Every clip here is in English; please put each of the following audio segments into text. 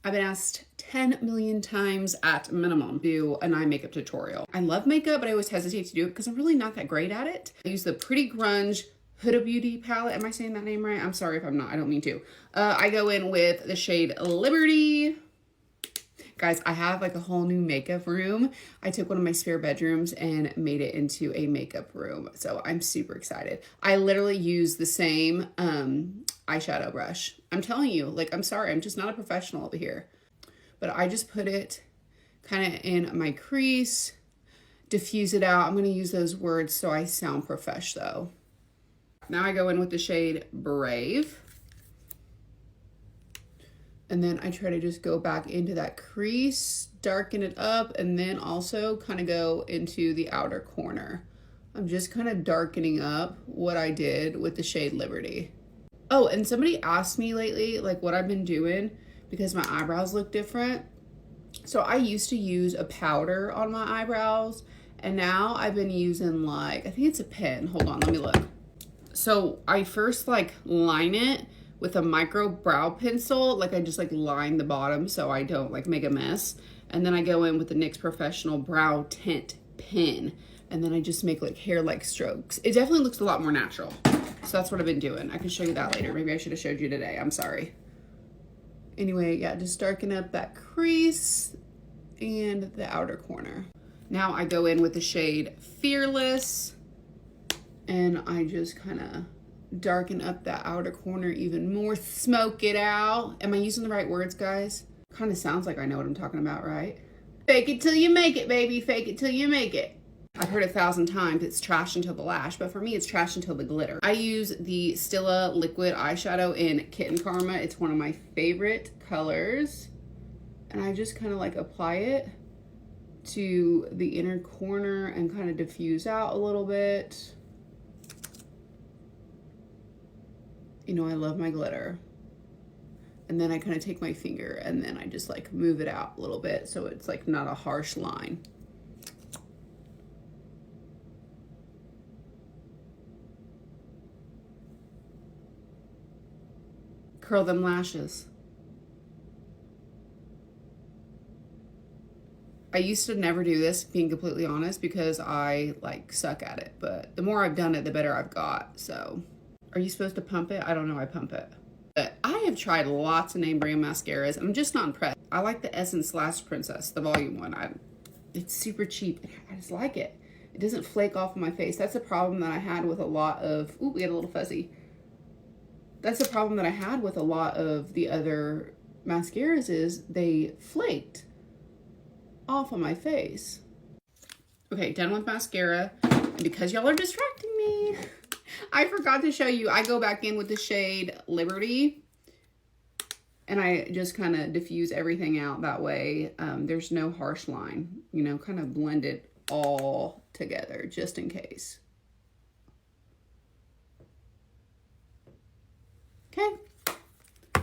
I've been asked 10 million times at minimum to do an eye makeup tutorial. I love makeup, but I always hesitate to do it because I'm really not that great at it. I use the Pretty Grunge Huda Beauty palette. Am I saying that name right? I'm sorry if I'm not. I don't mean to. I go in with the shade Liberty. Guys, I have like a whole new makeup room. I took one of my spare bedrooms and made it into a makeup room. So I'm super excited. I literally use the same eyeshadow brush. I'm telling you, like, I'm sorry, I'm just not a professional over here. But I just put it kind of in my crease, diffuse it out. I'm going to use those words so I sound profesh though. Now I go in with the shade Brave. And then I try to just go back into that crease, darken it up, and then also kind of go into the outer corner. I'm just kind of darkening up what I did with the shade Liberty. Oh, and somebody asked me lately, like, what I've been doing because my eyebrows look different. So I used to use a powder on my eyebrows, and now I've been using, like, I think it's a pen. Hold on, let me look. So I first, like, line it with a micro brow pencil. Like, I just, like, line the bottom so I don't, like, make a mess. And then I go in with the NYX Professional Brow Tint Pen. And then I just make, like, hair-like strokes. It definitely looks a lot more natural. So that's what I've been doing. I can show you that later. Maybe I should have showed you today. I'm sorry. Anyway, yeah, just darken up that crease and the outer corner. Now I go in with the shade Fearless, and I just kind of darken up that outer corner even more, smoke it out. Am I using the right words, guys? Kind of sounds like I know what I'm talking about, right? Fake it till you make it, baby. Fake it till you make it. I've heard 1,000 times it's trash until the lash, but for me it's trash until the glitter. I use the Stila liquid eyeshadow in Kitten Karma. It's one of my favorite colors. And I just kind of like apply it to the inner corner and kind of diffuse out a little bit. You know, I love my glitter. And then I kind of take my finger and then I just like move it out a little bit so it's like not a harsh line. Curl them lashes. I used to never do this, being completely honest, because I like suck at it. But the more I've done it, the better I've got. So, are you supposed to pump it? I don't know, I pump it. But I have tried lots of name brand mascaras. I'm just not impressed. I like the Essence Lash Princess, the volume one. It's super cheap. I just like it. It doesn't flake off of my face. That's a problem that I had with a lot of, ooh, we got a little fuzzy. That's the problem that I had with a lot of the other mascaras is they flaked off of my face. Okay, done with mascara. And because y'all are distracting me, I forgot to show you. I go back in with the shade Liberty and I just kind of diffuse everything out that way. There's no harsh line, you know, kind of blend it all together just in case. Okay,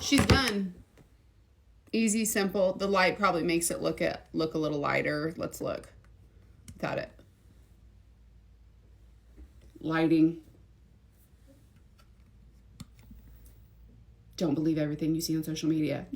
she's done. Easy, simple. The light probably makes it look a little lighter. Let's look. Got it. Lighting. Don't believe everything you see on social media.